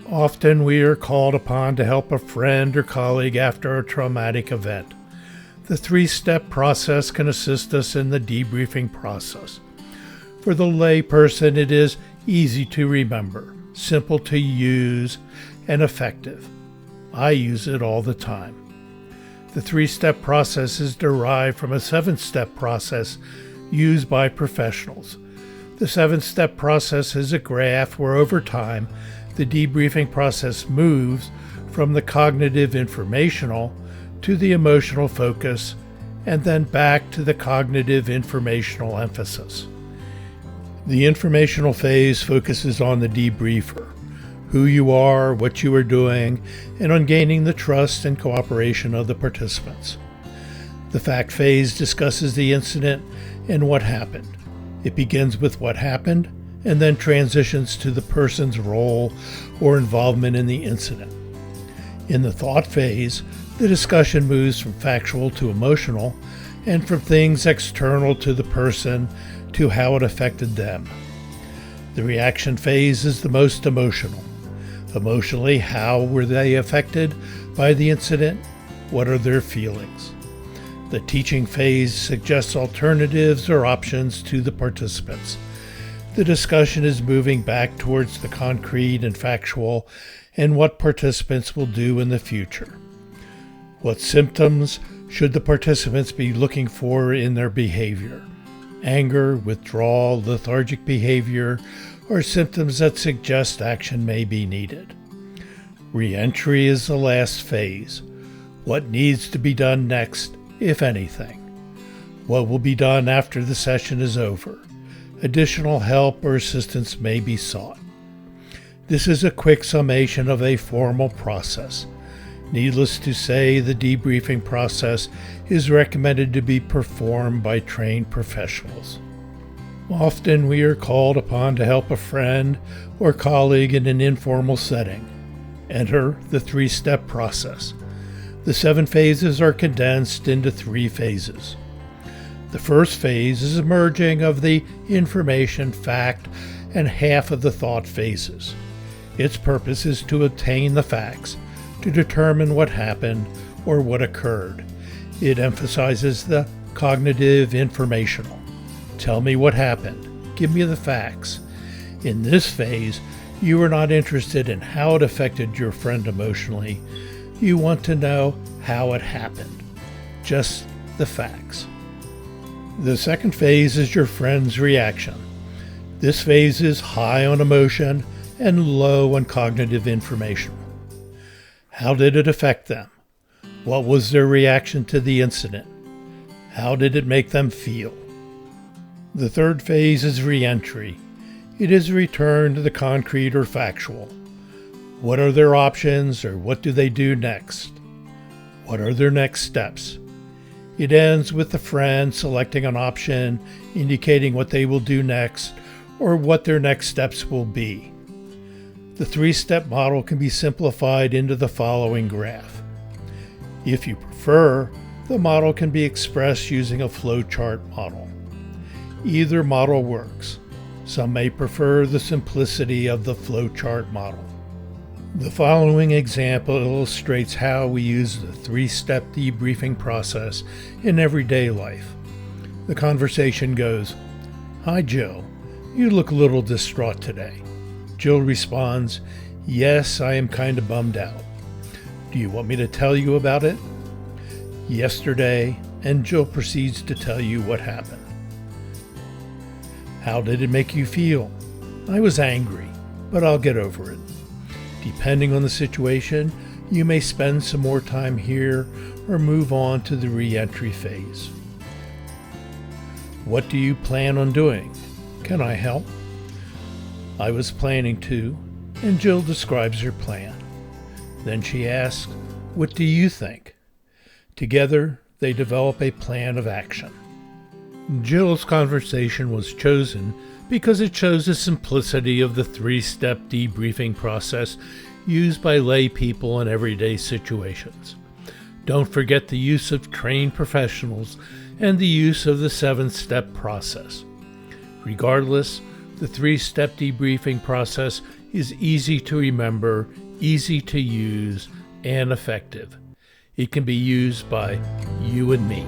Often we are called upon to help a friend or colleague after a traumatic event. The three-step process can assist us in the debriefing process. For the layperson, it is easy to remember, simple to use, and effective. I use it all the time. The three-step process is derived from a seven-step process used by professionals. The seven-step process is a graph where over time, the debriefing process moves from the cognitive informational to the emotional focus and then back to the cognitive informational emphasis. The informational phase focuses on the debriefer, who you are, what you are doing, and on gaining the trust and cooperation of the participants. The fact phase discusses the incident and what happened. It begins with what happened and then transitions to the person's role or involvement in the incident. In the thought phase, the discussion moves from factual to emotional and from things external to the person to how it affected them. The reaction phase is the most emotional. Emotionally, how were they affected by the incident? What are their feelings? The teaching phase suggests alternatives or options to the participants. The discussion is moving back towards the concrete and factual and what participants will do in the future. What symptoms should the participants be looking for in their behavior? Anger, withdrawal, lethargic behavior, or symptoms that suggest action may be needed. Reentry is the last phase. What needs to be done next, if anything? What will be done after the session is over? Additional help or assistance may be sought. This is a quick summation of a formal process. Needless to say, the debriefing process is recommended to be performed by trained professionals. Often we are called upon to help a friend or colleague in an informal setting. Enter the three-step process. The 7 phases are condensed into 3 phases. The first phase is a merging of the information, fact, and half of the thought phases. Its purpose is to obtain the facts, to determine what happened or what occurred. It emphasizes the cognitive informational. Tell me what happened. Give me the facts. In this phase, you are not interested in how it affected your friend emotionally. You want to know how it happened. Just the facts. The second phase is your friend's reaction. This phase is high on emotion and low on cognitive information. How did it affect them? What was their reaction to the incident? How did it make them feel? The third phase is reentry. It is a return to the concrete or factual. What are their options, or what do they do next? What are their next steps? It ends with the friend selecting an option, indicating what they will do next, or what their next steps will be. The 3-step model can be simplified into the following graph. If you prefer, the model can be expressed using a flowchart model. Either model works. Some may prefer the simplicity of the flowchart model. The following example illustrates how we use the 3-step debriefing process in everyday life. The conversation goes, "Hi Jill, you look a little distraught today." Jill responds, "Yes, I am kind of bummed out. Do you want me to tell you about it?" Yesterday, and Jill proceeds to tell you what happened. How did it make you feel? I was angry, but I'll get over it. Depending on the situation, you may spend some more time here or move on to the reentry phase. What do you plan on doing? Can I help? I was planning to, and Jill describes her plan. Then she asks, "What do you think?" Together, they develop a plan of action. Jill's conversation was chosen because it shows the simplicity of the 3-step debriefing process used by lay people in everyday situations. Don't forget the use of trained professionals and the use of the 7-step process. Regardless, the 3-step debriefing process is easy to remember, easy to use, and effective. It can be used by you and me.